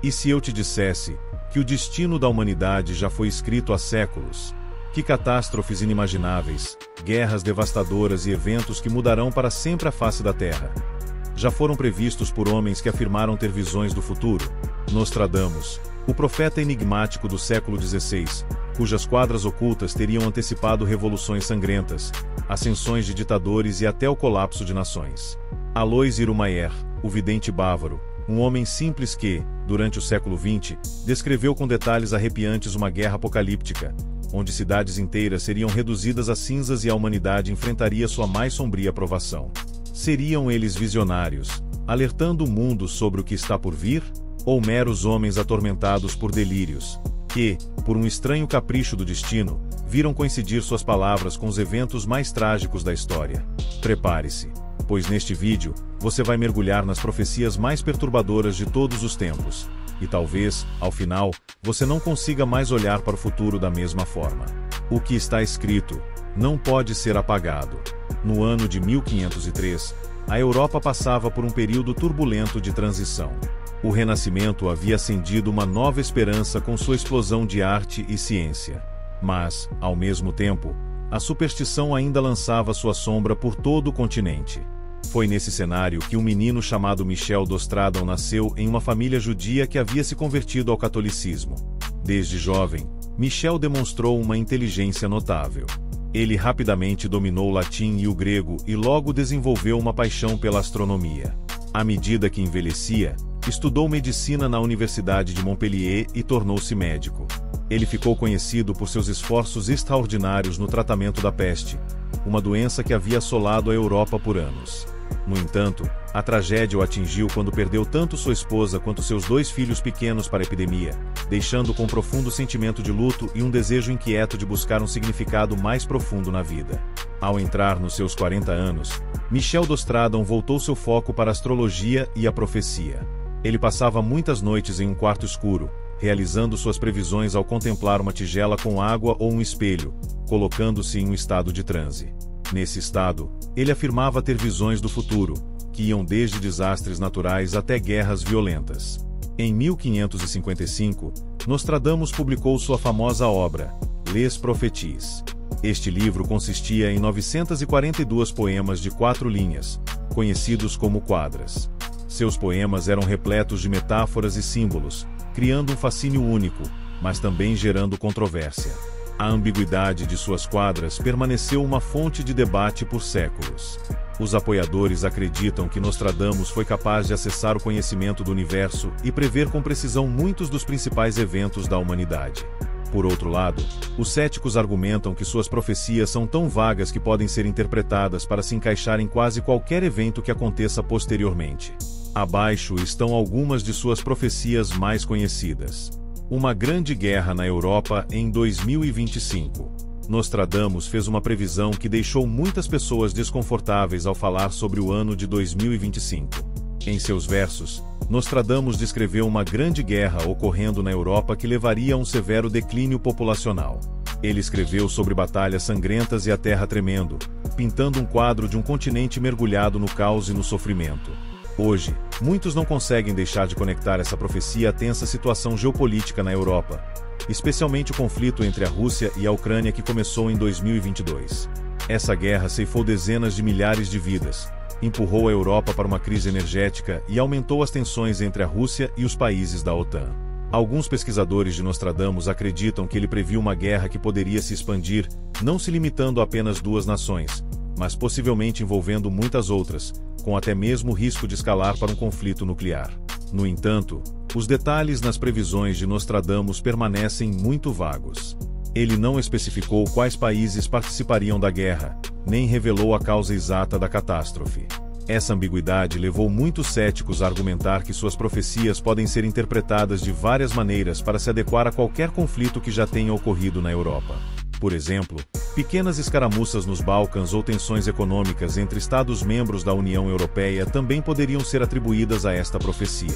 E se eu te dissesse que o destino da humanidade já foi escrito há séculos? Que catástrofes inimagináveis, guerras devastadoras e eventos que mudarão para sempre a face da Terra já foram previstos por homens que afirmaram ter visões do futuro? Nostradamus, o profeta enigmático do século XVI, cujas quadras ocultas teriam antecipado revoluções sangrentas, ascensões de ditadores e até o colapso de nações. Alois Irumayer, o vidente bávaro, um homem simples que, durante o século XX, descreveu com detalhes arrepiantes uma guerra apocalíptica, onde cidades inteiras seriam reduzidas a cinzas e a humanidade enfrentaria sua mais sombria provação. Seriam eles visionários, alertando o mundo sobre o que está por vir? Ou meros homens atormentados por delírios, que, por um estranho capricho do destino, viram coincidir suas palavras com os eventos mais trágicos da história? Prepare-se, pois neste vídeo, você vai mergulhar nas profecias mais perturbadoras de todos os tempos, e talvez, ao final, você não consiga mais olhar para o futuro da mesma forma. O que está escrito não pode ser apagado. No ano de 1503, a Europa passava por um período turbulento de transição. O Renascimento havia acendido uma nova esperança com sua explosão de arte e ciência. Mas, ao mesmo tempo, a superstição ainda lançava sua sombra por todo o continente. Foi nesse cenário que um menino chamado Michel d'Ostrádão nasceu em uma família judia que havia se convertido ao catolicismo. Desde jovem, Michel demonstrou uma inteligência notável. Ele rapidamente dominou o latim e o grego e logo desenvolveu uma paixão pela astronomia. À medida que envelhecia, estudou medicina na Universidade de Montpellier e tornou-se médico. Ele ficou conhecido por seus esforços extraordinários no tratamento da peste, uma doença que havia assolado a Europa por anos. No entanto, a tragédia o atingiu quando perdeu tanto sua esposa quanto seus 2 filhos pequenos para a epidemia, deixando com um profundo sentimento de luto e um desejo inquieto de buscar um significado mais profundo na vida. Ao entrar nos seus 40 anos, Michel d'Ostrádão voltou seu foco para a astrologia e a profecia. Ele passava muitas noites em um quarto escuro, realizando suas previsões ao contemplar uma tigela com água ou um espelho, colocando-se em um estado de transe. Nesse estado, ele afirmava ter visões do futuro, que iam desde desastres naturais até guerras violentas. Em 1555, Nostradamus publicou sua famosa obra, Les Prophéties. Este livro consistia em 942 poemas de 4 linhas, conhecidos como quadras. Seus poemas eram repletos de metáforas e símbolos, criando um fascínio único, mas também gerando controvérsia. A ambiguidade de suas quadras permaneceu uma fonte de debate por séculos. Os apoiadores acreditam que Nostradamus foi capaz de acessar o conhecimento do universo e prever com precisão muitos dos principais eventos da humanidade. Por outro lado, os céticos argumentam que suas profecias são tão vagas que podem ser interpretadas para se encaixar em quase qualquer evento que aconteça posteriormente. Abaixo estão algumas de suas profecias mais conhecidas. Uma grande guerra na Europa em 2025. Nostradamus fez uma previsão que deixou muitas pessoas desconfortáveis ao falar sobre o ano de 2025. Em seus versos, Nostradamus descreveu uma grande guerra ocorrendo na Europa que levaria a um severo declínio populacional. Ele escreveu sobre batalhas sangrentas e a terra tremendo, pintando um quadro de um continente mergulhado no caos e no sofrimento. Hoje, muitos não conseguem deixar de conectar essa profecia à tensa situação geopolítica na Europa, especialmente o conflito entre a Rússia e a Ucrânia que começou em 2022. Essa guerra ceifou dezenas de milhares de vidas, empurrou a Europa para uma crise energética e aumentou as tensões entre a Rússia e os países da OTAN. Alguns pesquisadores de Nostradamus acreditam que ele previu uma guerra que poderia se expandir, não se limitando a apenas 2 nações, mas possivelmente envolvendo muitas outras, com até mesmo o risco de escalar para um conflito nuclear. No entanto, os detalhes nas previsões de Nostradamus permanecem muito vagos. Ele não especificou quais países participariam da guerra, nem revelou a causa exata da catástrofe. Essa ambiguidade levou muitos céticos a argumentar que suas profecias podem ser interpretadas de várias maneiras para se adequar a qualquer conflito que já tenha ocorrido na Europa. Por exemplo, pequenas escaramuças nos Balcãs ou tensões econômicas entre Estados-membros da União Europeia também poderiam ser atribuídas a esta profecia.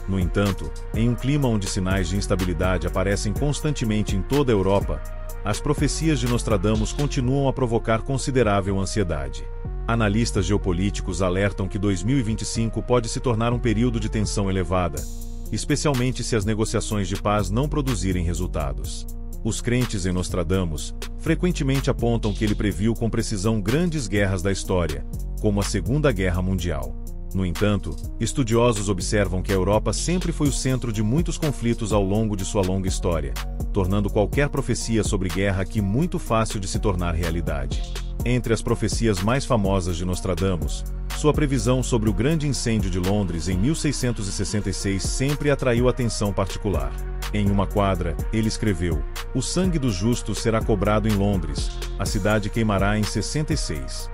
No entanto, em um clima onde sinais de instabilidade aparecem constantemente em toda a Europa, as profecias de Nostradamus continuam a provocar considerável ansiedade. Analistas geopolíticos alertam que 2025 pode se tornar um período de tensão elevada, especialmente se as negociações de paz não produzirem resultados. Os crentes em Nostradamus frequentemente apontam que ele previu com precisão grandes guerras da história, como a Segunda Guerra Mundial. No entanto, estudiosos observam que a Europa sempre foi o centro de muitos conflitos ao longo de sua longa história, tornando qualquer profecia sobre guerra aqui muito fácil de se tornar realidade. Entre as profecias mais famosas de Nostradamus, sua previsão sobre o grande incêndio de Londres em 1666 sempre atraiu atenção particular. Em uma quadra, ele escreveu: "O sangue dos justos será cobrado em Londres, a cidade queimará em 66.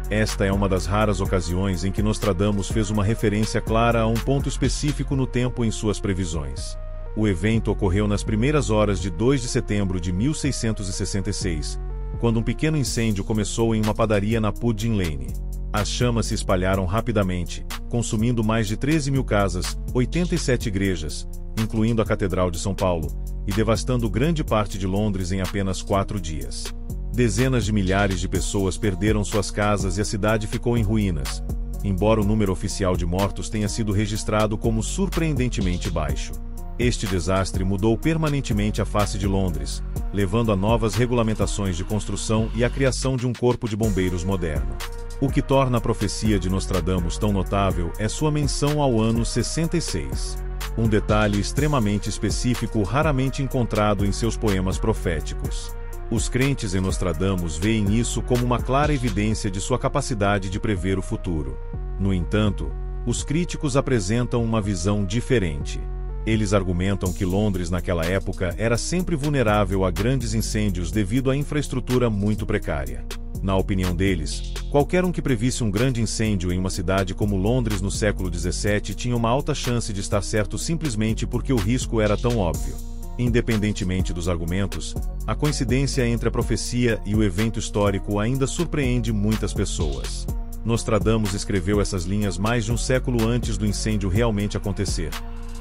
Esta é uma das raras ocasiões em que Nostradamus fez uma referência clara a um ponto específico no tempo em suas previsões. O evento ocorreu nas primeiras horas de 2 de setembro de 1666, quando um pequeno incêndio começou em uma padaria na Pudding Lane. As chamas se espalharam rapidamente, consumindo mais de 13 mil casas, 87 igrejas, incluindo a Catedral de São Paulo, e devastando grande parte de Londres em apenas 4 dias. Dezenas de milhares de pessoas perderam suas casas e a cidade ficou em ruínas, embora o número oficial de mortos tenha sido registrado como surpreendentemente baixo. Este desastre mudou permanentemente a face de Londres, levando a novas regulamentações de construção e a criação de um corpo de bombeiros moderno. O que torna a profecia de Nostradamus tão notável é sua menção ao ano 66. Um detalhe extremamente específico raramente encontrado em seus poemas proféticos. Os crentes em Nostradamus veem isso como uma clara evidência de sua capacidade de prever o futuro. No entanto, os críticos apresentam uma visão diferente. Eles argumentam que Londres naquela época era sempre vulnerável a grandes incêndios devido à infraestrutura muito precária. Na opinião deles, qualquer um que previsse um grande incêndio em uma cidade como Londres no século XVII tinha uma alta chance de estar certo simplesmente porque o risco era tão óbvio. Independentemente dos argumentos, a coincidência entre a profecia e o evento histórico ainda surpreende muitas pessoas. Nostradamus escreveu essas linhas mais de um século antes do incêndio realmente acontecer,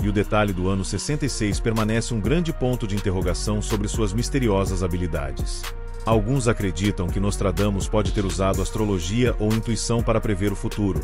e o detalhe do ano 66 permanece um grande ponto de interrogação sobre suas misteriosas habilidades. Alguns acreditam que Nostradamus pode ter usado astrologia ou intuição para prever o futuro,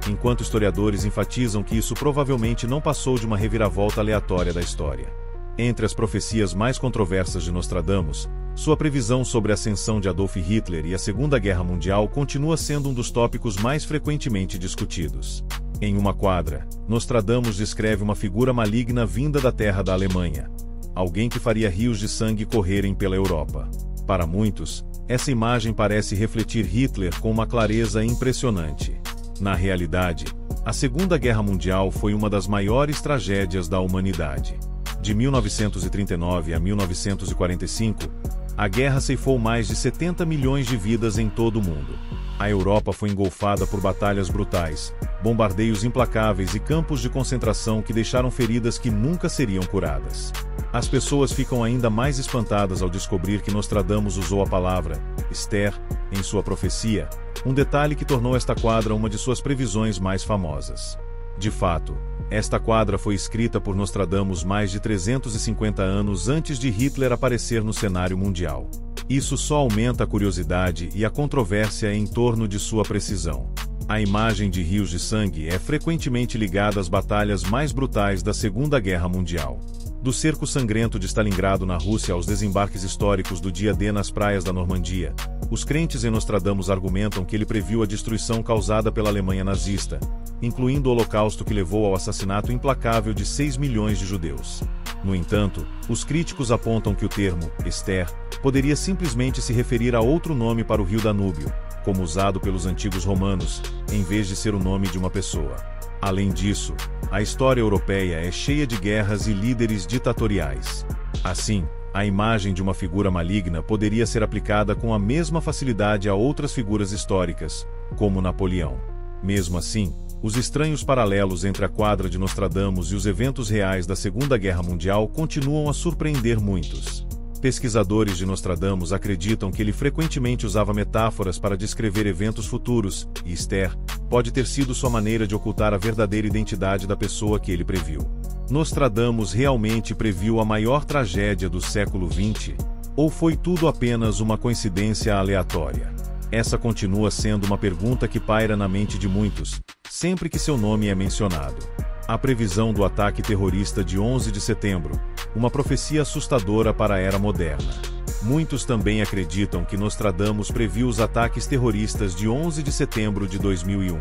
enquanto historiadores enfatizam que isso provavelmente não passou de uma reviravolta aleatória da história. Entre as profecias mais controversas de Nostradamus, sua previsão sobre a ascensão de Adolf Hitler e a Segunda Guerra Mundial continua sendo um dos tópicos mais frequentemente discutidos. Em uma quadra, Nostradamus descreve uma figura maligna vinda da terra da Alemanha, alguém que faria rios de sangue correrem pela Europa. Para muitos, essa imagem parece refletir Hitler com uma clareza impressionante. Na realidade, a Segunda Guerra Mundial foi uma das maiores tragédias da humanidade. De 1939 a 1945, a guerra ceifou mais de 70 milhões de vidas em todo o mundo. A Europa foi engolfada por batalhas brutais, bombardeios implacáveis e campos de concentração que deixaram feridas que nunca seriam curadas. As pessoas ficam ainda mais espantadas ao descobrir que Nostradamus usou a palavra Esther em sua profecia, um detalhe que tornou esta quadra uma de suas previsões mais famosas. De fato, esta quadra foi escrita por Nostradamus mais de 350 anos antes de Hitler aparecer no cenário mundial. Isso só aumenta a curiosidade e a controvérsia em torno de sua precisão. A imagem de rios de sangue é frequentemente ligada às batalhas mais brutais da Segunda Guerra Mundial. Do cerco sangrento de Stalingrado na Rússia aos desembarques históricos do dia D nas praias da Normandia, os crentes em Nostradamus argumentam que ele previu a destruição causada pela Alemanha nazista, incluindo o Holocausto que levou ao assassinato implacável de 6 milhões de judeus. No entanto, os críticos apontam que o termo Esther poderia simplesmente se referir a outro nome para o rio Danúbio, como usado pelos antigos romanos, em vez de ser o nome de uma pessoa. Além disso, a história europeia é cheia de guerras e líderes ditatoriais. Assim, a imagem de uma figura maligna poderia ser aplicada com a mesma facilidade a outras figuras históricas, como Napoleão. Mesmo assim, os estranhos paralelos entre a quadra de Nostradamus e os eventos reais da Segunda Guerra Mundial continuam a surpreender muitos. Pesquisadores de Nostradamus acreditam que ele frequentemente usava metáforas para descrever eventos futuros, e Esther pode ter sido sua maneira de ocultar a verdadeira identidade da pessoa que ele previu. Nostradamus realmente previu a maior tragédia do século XX? Ou foi tudo apenas uma coincidência aleatória? Essa continua sendo uma pergunta que paira na mente de muitos, sempre que seu nome é mencionado. A previsão do ataque terrorista de 11 de setembro, uma profecia assustadora para a era moderna. Muitos também acreditam que Nostradamus previu os ataques terroristas de 11 de setembro de 2001.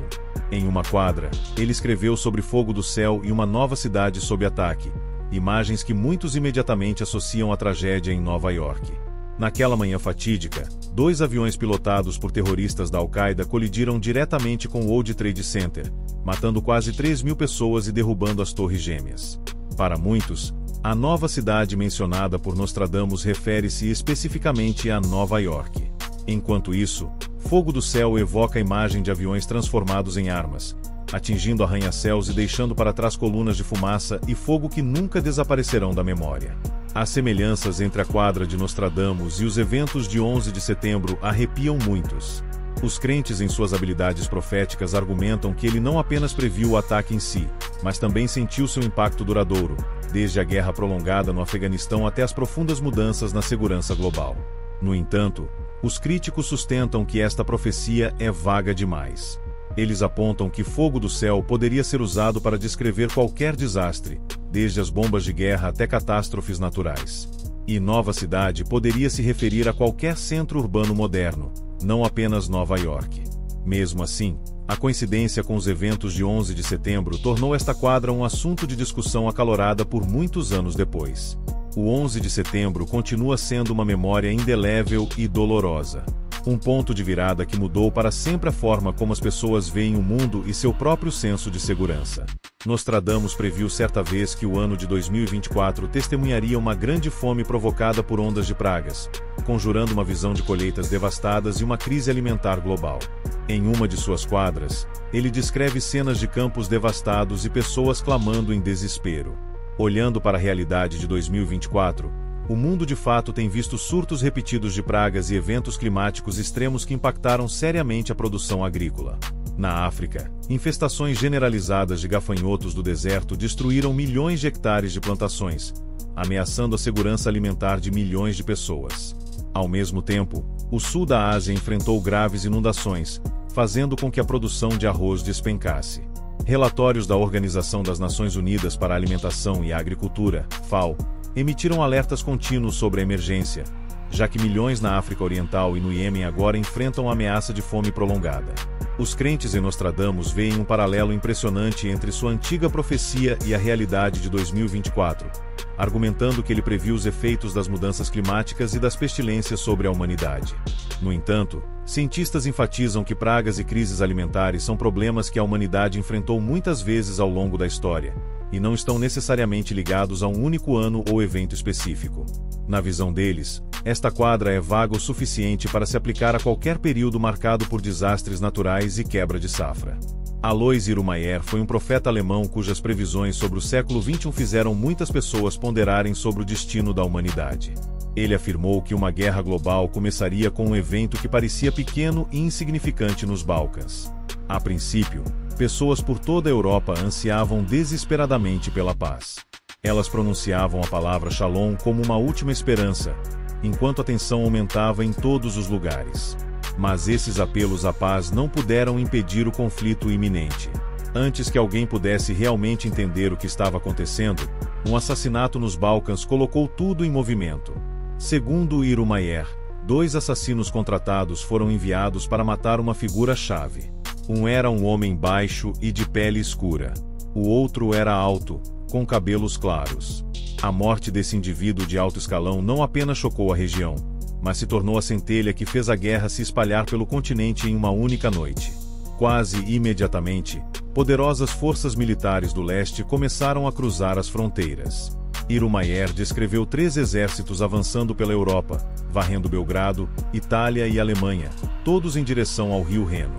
Em uma quadra, ele escreveu sobre fogo do céu e uma nova cidade sob ataque, imagens que muitos imediatamente associam à tragédia em Nova York. Naquela manhã fatídica, 2 aviões pilotados por terroristas da Al-Qaeda colidiram diretamente com o World Trade Center, matando quase 3.000 pessoas e derrubando as Torres Gêmeas. Para muitos, a nova cidade mencionada por Nostradamus refere-se especificamente a Nova York. Enquanto isso, fogo do céu evoca a imagem de aviões transformados em armas, atingindo arranha-céus e deixando para trás colunas de fumaça e fogo que nunca desaparecerão da memória. As semelhanças entre a quadra de Nostradamus e os eventos de 11 de setembro arrepiam muitos. Os crentes em suas habilidades proféticas argumentam que ele não apenas previu o ataque em si, mas também sentiu seu impacto duradouro, desde a guerra prolongada no Afeganistão até as profundas mudanças na segurança global. No entanto, os críticos sustentam que esta profecia é vaga demais. Eles apontam que fogo do céu poderia ser usado para descrever qualquer desastre, desde as bombas de guerra até catástrofes naturais. E nova cidade poderia se referir a qualquer centro urbano moderno, não apenas Nova York. Mesmo assim, a coincidência com os eventos de 11 de setembro tornou esta quadra um assunto de discussão acalorada por muitos anos depois. O 11 de setembro continua sendo uma memória indelével e dolorosa. Um ponto de virada que mudou para sempre a forma como as pessoas veem o mundo e seu próprio senso de segurança. Nostradamus previu certa vez que o ano de 2024 testemunharia uma grande fome provocada por ondas de pragas, conjurando uma visão de colheitas devastadas e uma crise alimentar global. Em uma de suas quadras, ele descreve cenas de campos devastados e pessoas clamando em desespero. Olhando para a realidade de 2024, o mundo de fato tem visto surtos repetidos de pragas e eventos climáticos extremos que impactaram seriamente a produção agrícola. Na África, infestações generalizadas de gafanhotos do deserto destruíram milhões de hectares de plantações, ameaçando a segurança alimentar de milhões de pessoas. Ao mesmo tempo, o sul da Ásia enfrentou graves inundações, fazendo com que a produção de arroz despencasse. Relatórios da Organização das Nações Unidas para a Alimentação e a Agricultura, FAO, emitiram alertas contínuos sobre a emergência, já que milhões na África Oriental e no Iêmen agora enfrentam a ameaça de fome prolongada. Os crentes em Nostradamus veem um paralelo impressionante entre sua antiga profecia e a realidade de 2024, argumentando que ele previu os efeitos das mudanças climáticas e das pestilências sobre a humanidade. No entanto, cientistas enfatizam que pragas e crises alimentares são problemas que a humanidade enfrentou muitas vezes ao longo da história, e não estão necessariamente ligados a um único ano ou evento específico. Na visão deles, esta quadra é vaga o suficiente para se aplicar a qualquer período marcado por desastres naturais e quebra de safra. Alois Irumaier foi um profeta alemão cujas previsões sobre o século XXI fizeram muitas pessoas ponderarem sobre o destino da humanidade. Ele afirmou que uma guerra global começaria com um evento que parecia pequeno e insignificante nos Balcãs. A princípio, pessoas por toda a Europa ansiavam desesperadamente pela paz. Elas pronunciavam a palavra Shalom como uma última esperança, enquanto a tensão aumentava em todos os lugares. Mas esses apelos à paz não puderam impedir o conflito iminente. Antes que alguém pudesse realmente entender o que estava acontecendo, um assassinato nos Balcãs colocou tudo em movimento. Segundo Irumaier, 2 assassinos contratados foram enviados para matar uma figura-chave. Um era um homem baixo e de pele escura. O outro era alto, com cabelos claros. A morte desse indivíduo de alto escalão não apenas chocou a região, mas se tornou a centelha que fez a guerra se espalhar pelo continente em uma única noite. Quase imediatamente, poderosas forças militares do leste começaram a cruzar as fronteiras. Irumaier descreveu 3 exércitos avançando pela Europa, varrendo Belgrado, Itália e Alemanha, todos em direção ao rio Reno.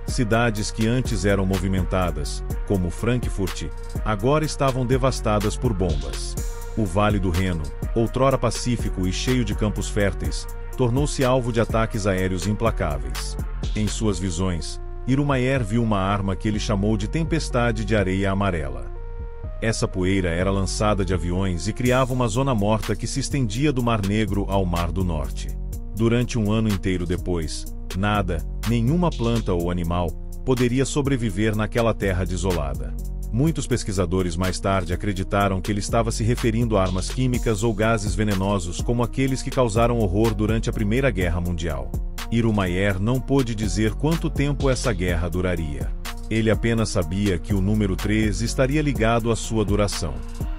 Cidades que antes eram movimentadas, como Frankfurt, agora estavam devastadas por bombas. O Vale do Reno, outrora pacífico e cheio de campos férteis, tornou-se alvo de ataques aéreos implacáveis. Em suas visões, Irumaier viu uma arma que ele chamou de tempestade de areia amarela. Essa poeira era lançada de aviões e criava uma zona morta que se estendia do Mar Negro ao Mar do Norte. Durante um ano inteiro depois, nada, nenhuma planta ou animal, poderia sobreviver naquela terra desolada. Muitos pesquisadores mais tarde acreditaram que ele estava se referindo a armas químicas ou gases venenosos como aqueles que causaram horror durante a Primeira Guerra Mundial. Irumaier não pôde dizer quanto tempo essa guerra duraria. Ele apenas sabia que o número 3 estaria ligado à sua duração.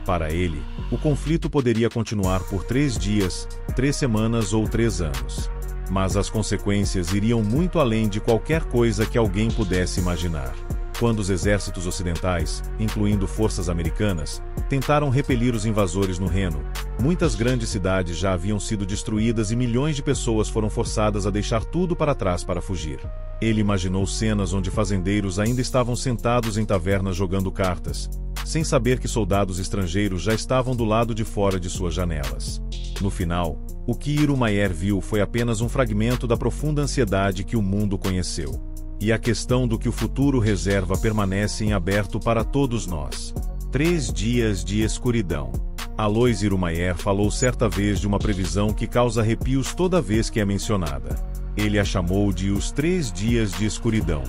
Para ele, o conflito poderia continuar por 3 dias, 3 semanas ou 3 anos. Mas as consequências iriam muito além de qualquer coisa que alguém pudesse imaginar. Quando os exércitos ocidentais, incluindo forças americanas, tentaram repelir os invasores no Reno, muitas grandes cidades já haviam sido destruídas e milhões de pessoas foram forçadas a deixar tudo para trás para fugir. Ele imaginou cenas onde fazendeiros ainda estavam sentados em tavernas jogando cartas, sem saber que soldados estrangeiros já estavam do lado de fora de suas janelas. No final, o que Irumaier viu foi apenas um fragmento da profunda ansiedade que o mundo conheceu. E a questão do que o futuro reserva permanece em aberto para todos nós. 3 dias de escuridão. Alois Irumaier falou certa vez de uma previsão que causa arrepios toda vez que é mencionada. Ele a chamou de os 3 dias de escuridão.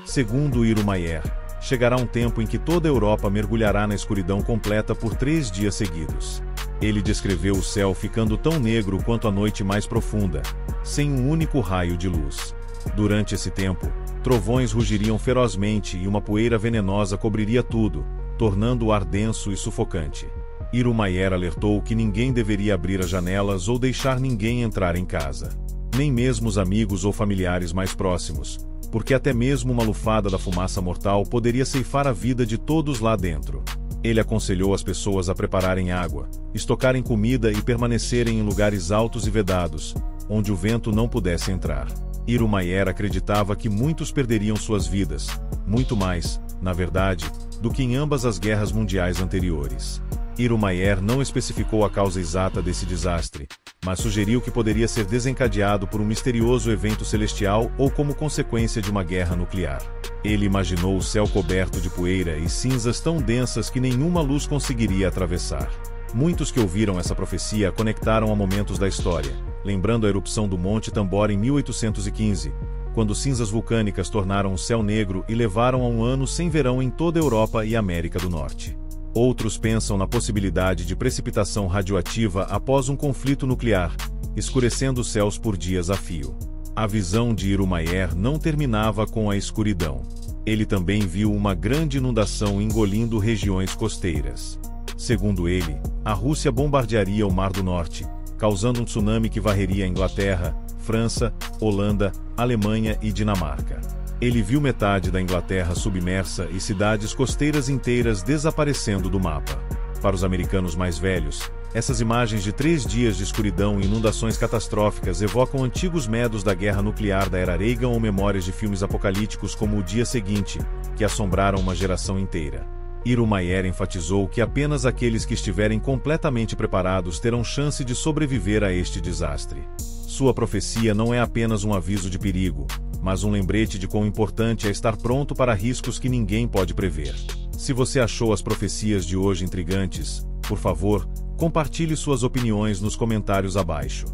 Segundo Irumaier, chegará um tempo em que toda a Europa mergulhará na escuridão completa por 3 dias seguidos. Ele descreveu o céu ficando tão negro quanto a noite mais profunda, sem um único raio de luz. Durante esse tempo, trovões rugiriam ferozmente e uma poeira venenosa cobriria tudo, tornando o ar denso e sufocante. Irumaier alertou que ninguém deveria abrir as janelas ou deixar ninguém entrar em casa. Nem mesmo os amigos ou familiares mais próximos, porque até mesmo uma lufada da fumaça mortal poderia ceifar a vida de todos lá dentro. Ele aconselhou as pessoas a prepararem água, estocarem comida e permanecerem em lugares altos e vedados, onde o vento não pudesse entrar. Irumaier acreditava que muitos perderiam suas vidas, muito mais, na verdade, do que em ambas as guerras mundiais anteriores. Irumaier não especificou a causa exata desse desastre, mas sugeriu que poderia ser desencadeado por um misterioso evento celestial ou como consequência de uma guerra nuclear. Ele imaginou o céu coberto de poeira e cinzas tão densas que nenhuma luz conseguiria atravessar. Muitos que ouviram essa profecia a conectaram a momentos da história, lembrando a erupção do Monte Tambora em 1815, quando cinzas vulcânicas tornaram o céu negro e levaram a um ano sem verão em toda a Europa e América do Norte. Outros pensam na possibilidade de precipitação radioativa após um conflito nuclear, escurecendo os céus por dias a fio. A visão de Irumaier não terminava com a escuridão. Ele também viu uma grande inundação engolindo regiões costeiras. Segundo ele, a Rússia bombardearia o Mar do Norte, causando um tsunami que varreria a Inglaterra, França, Holanda, Alemanha e Dinamarca. Ele viu metade da Inglaterra submersa e cidades costeiras inteiras desaparecendo do mapa. Para os americanos mais velhos, essas imagens de 3 dias de escuridão e inundações catastróficas evocam antigos medos da guerra nuclear da era Reagan ou memórias de filmes apocalípticos como O Dia Seguinte, que assombraram uma geração inteira. Irumaier enfatizou que apenas aqueles que estiverem completamente preparados terão chance de sobreviver a este desastre. Sua profecia não é apenas um aviso de perigo, mas um lembrete de quão importante é estar pronto para riscos que ninguém pode prever. Se você achou as profecias de hoje intrigantes, por favor, compartilhe suas opiniões nos comentários abaixo.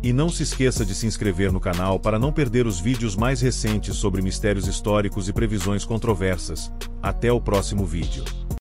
E não se esqueça de se inscrever no canal para não perder os vídeos mais recentes sobre mistérios históricos e previsões controversas. Até o próximo vídeo.